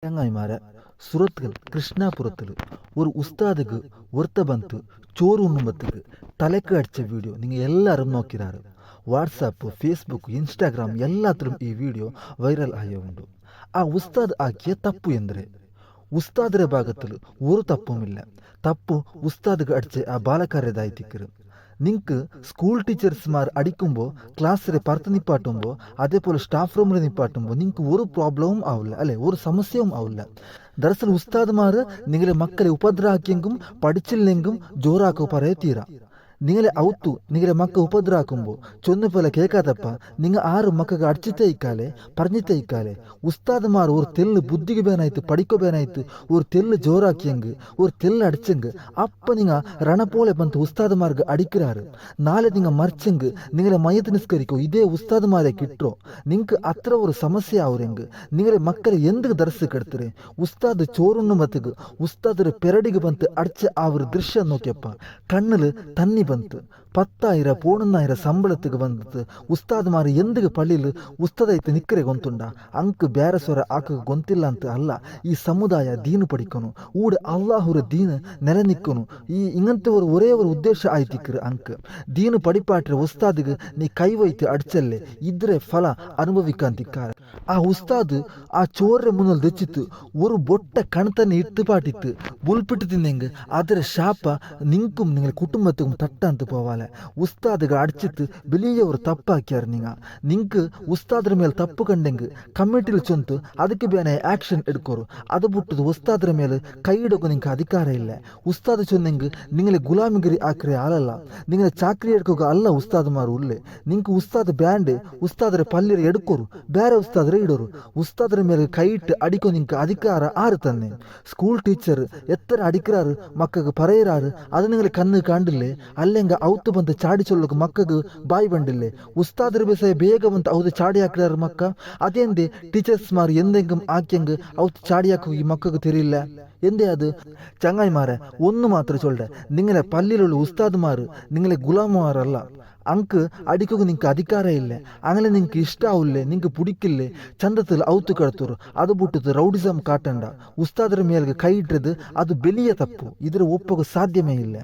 தேங்காய்மார சுரத்கள் கிருஷ்ணாபுரத்தில் ஒரு உஸ்தாதுக்கு ஒருத்த பந்து சோறு உண்ணும்பத்துக்கு தலைக்கு அடித்த வீடியோ நீங்கள் எல்லாரும் നോക്കിರಾರು. ವಾಟ್ಸಪ್ ಫೇಸ್ಬುಕ್ ಇನ್ಸ್ಟಾಗ್ರಾಮ್ ಎಲ್ಲಾದ್ರೂ ಈ ವಿಡಿಯೋ ವೈರಲ್ ಆಗಿ ಉಂಟು. ಆ ಉಸ್ತಾದ್ ಆಕಿಯ ತಪ್ಪು ಎಂದರೆ ഉസ്താദിന്റെ ഭാഗത്തിൽ ഒരു തപ്പുമില്ല. തപ്പു ഉസ്താദ് അടിച്ച ആ ബാലക്കാരേതായിത്തിക്കറ്. നിങ്ങൾക്ക് സ്കൂൾ ടീച്ചേഴ്സ്മാർ അടിക്കുമ്പോൾ ക്ലാസ്സിൽ പുറത്ത് നിപ്പാട്ടുമ്പോൾ അതേപോലെ സ്റ്റാഫ് റൂമിൽ നിപ്പാട്ടുമ്പോൾ നിങ്ങൾക്ക് ഒരു പ്രോബ്ലവും ആവില്ല അല്ലേ, ഒരു സമസ്യവും ആവില്ല. ദർസൽ ഉസ്താദ്മാർ നിങ്ങളെ മക്കളെ ഉപദ്രവാക്കിയെങ്കും പഠിച്ചില്ലെങ്കും ജോറാക്കോ പറയേ തീരാ. നിങ്ങളെ ഔത്തു നിങ്ങളെ മക്ക ഉപദ്രാക്കുമ്പോൾ ചൊന്നു പോലെ കേൾക്കാത്തപ്പ നിങ്ങൾ ആറ് മക്കൾക്ക് അടിച്ചിട്ടേ ഇക്കാലെ പറഞ്ഞിട്ടേ ഇക്കാലെ. ഉസ്താദ്മാർ ഒരു തെല്ല് ബുദ്ധിക്ക് ಬೇನಾಯ್ತು പഠിക്കോ ಬೇನಾಯ್ತು ഒരു തെല്ല് ജോറാക്കിയെങ്ക് ഒരു തെല്ല് അടിച്ചെങ്ക് അപ്പ നിങ്ങൾ രണ പോലെ ಬಂತು ഉസ്താദ്മാർക്ക് അടിക്கிறாரு. നാളെ നിങ്ങൾ മറിച്ചെങ്ക് നിങ്ങളെ മയ്യത്ത് നിസ്കരിക്കോ ഇതേ ഉസ്താദ്മാരെ കിട്ടോ. നിങ്ങൾക്ക് അത്ര ഒരു സമസ്യ ആവുരെങ്ക് നിങ്ങളെ മക്കളെ എന്ത് ദർസ് കെടുത്തರೆ. ഉസ്താദ് ചോറുണ്ണുമ്പത്തേക്ക് ഉസ്താദ് പെരടിക്ക് ಬಂತು അടിച്ച ആ ഒരു ദൃശ്യം നോക്കിയപ്പ കണ്ണിൽ തന്നി ಬಂತು. 10,000 11,000 ಸಂಬಳத்துக்கு ಬಂದದ್ದು ಉಸ್ತಾದ್ಮಾರ್ ಎಂದಿಗೆ ಪಳ್ಳಿಲು ಉಸ್ತದೈತೆ ನಿಕ್ಕರೆ ಗೊಂತುಂಡ ಅಂಕ್ ಬ್ಯಾರೆ ಸ್ವರ ಆಕ ಗೊಂತಿಲ್ಲ ಅಂತ ಅಲ್ಲ. ಈ ಸಮುದಾಯ ದೀನು ಪಡಿಕೊನು ಊಡ ಅಲ್ಲಾಹುರ ದೀನು ನೆಲೆ ನಿಕ್ಕನು. ಈ ಇಂಗಂತ ஒரே ஒரு ಉದ್ದೇಶ ಆಯ್ತಿಕ್ಕರು ಅಂಕ್ ದೀನು ಪಡಿಪಾಟ್ರೆ ಉಸ್ತಾದಿಗೆ ನೀ ಕೈ ವೈತು ಅಡ್ಚಲ್ಲೆ ಇದ್ರೆ ಫಲ ಅನುಭವಿಕಂತಿಕ್ಕಾರ. ಆ ಉಸ್ತಾದ್ ಆ ಚೋರ್ರೆ ಮುನ್ನಲ್ ದೆಚ್ಚಿತ್ತು ഒരു ബൊട്ട കണത്തന്നെ ഇട്ട് പാട്ടിത്ത് ബുൾപ്പിട്ട് തിന്നെങ്ക് ಅದರ ಶಾಪ ನಿಂಕುം നിങ്ങളെ കുടുംബത്തും തട്ടാന്ത് പോവാലെ. ഉസ്താദുകൾ അടിച്ചിട്ട് വലിയ ഒരു തപ്പാക്കിയാർ. നിങ്ങൾക്ക് ഉസ്താദിന്റെ മേൽ തപ്പ് കണ്ടെങ്കിൽ കമ്മിറ്റിയിൽ ചൊന്ത് ಅದಕ್ಕೆ ಬೇನೆ ಆಕ್ಷನ್ എടുക്കോರು. അത് ಬಿಟ್ಟದು ಉಸ್ತಾದ್ರ ಮೇಲೆ ಕೈ ಇಡೋಕೆ നിങ്ങൾക്ക് ಅಧಿಕಾರ ಇಲ್ಲ. ಉಸ್ತಾದ್ ಚೊಂದೆಂಗ್ ನಿങ്ങളെ ಗುಲಾಮಿಗಿರಿ ಆಕ್ರೆ ಆಲಲ್ಲ, ನಿങ്ങളെ ಚಾಕ್ರಿ ಎಡ್ಕೋಗ ಅಲ್ಲ ಉಸ್ತಾದ್ಮಾರು ಉಳ್ಳೆ. ನಿಂಗೆ ಉಸ್ತಾದ್ ಬ್ಯಾಂಡ್ ಉಸ್ತಾದ್ರ ಪಲ್ಲಿರ ಎಡ್ಕೋರು ಬೇರೆ ಉಸ್ತಾದ್ರೆ ಇಡೋರು. ಉಸ್ತಾದ್ರ ಮೇಲೆ ಕೈ ಇಟ್ಟು ಅಡಿಕೋ ನಿಂಗೆ ಅಧಿಕಾರ ಆರು തന്നെ. സ്കൂൾ ടീച്ചർ എത്ര അടിക്கிறாரு മക്കൾക്ക് പറയറാറ് അത് നിങ്ങൾ കണ്ണ് കാണ്ടില്ലേ അല്ലെങ്കിൽ ഔത്ത് ಬಂದು ಚಾಡಿ ಚೊಲ್ಲೋಕೆ ಮಕ್ಕಗೆ ಬಾಯಿ ಬಂಡಿಲ್ಲೆ. ಉಸ್ತಾದ್ರ ಬೇಸಾಯ ಬೇಗ ಬಂತು ಅವ್ದು ಚಾಡಿ ಹಾಕಿದಾರ ಮಕ್ಕ. ಅದೇಂದೆ ಟೀಚರ್ಸ್ ಮಾರು ಎಂದೆಂಗಂ ಆಕ್ಯಂಗ್ ಔತ್ ಚಾಡಿ ಹಾಕೋ ಈ ಮಕ್ಕಗೆ തിരിയില്ല എന്തേ അത്. ചങ്ങായിമാരെ ഒന്ന് മാത്രം ചൊല്ലെ, നിങ്ങളെ പള്ളിയിലുള്ള ഉസ്താദ്മാർ നിങ്ങളെ ഗുലാമാരല്ല. ಅಂಕ್ ಅಡಿಕೋಗ ನಿಂಗೆ ಅಧಿಕಾರ ಇಲ್ಲ. അങ്ങനെ ನಿಂಗೆ ಇಷ್ಟ ಆವಿಲ್ಲೆ ನಿಂಗೆ ಪುಡಿಕಿಲ್ಲೆ ಚಂದത്തിൽ ಔತು ಕಡ್ತರು. ಅದು ಬಿಟ್ಟದು ರೌಡಿಸಮ್ ಕಾಟಂಡ ಉಸ್ತಾದ್ರ ಮೇಲ್ಗೆ ಕೈ ಇಟ್ಟದು ಅದು ಬೆಲಿಯ ತಪ್ಪು. ಇದರ ಒಪ್ಪೋಗ ಸಾಧ್ಯವೇ ಇಲ್ಲ.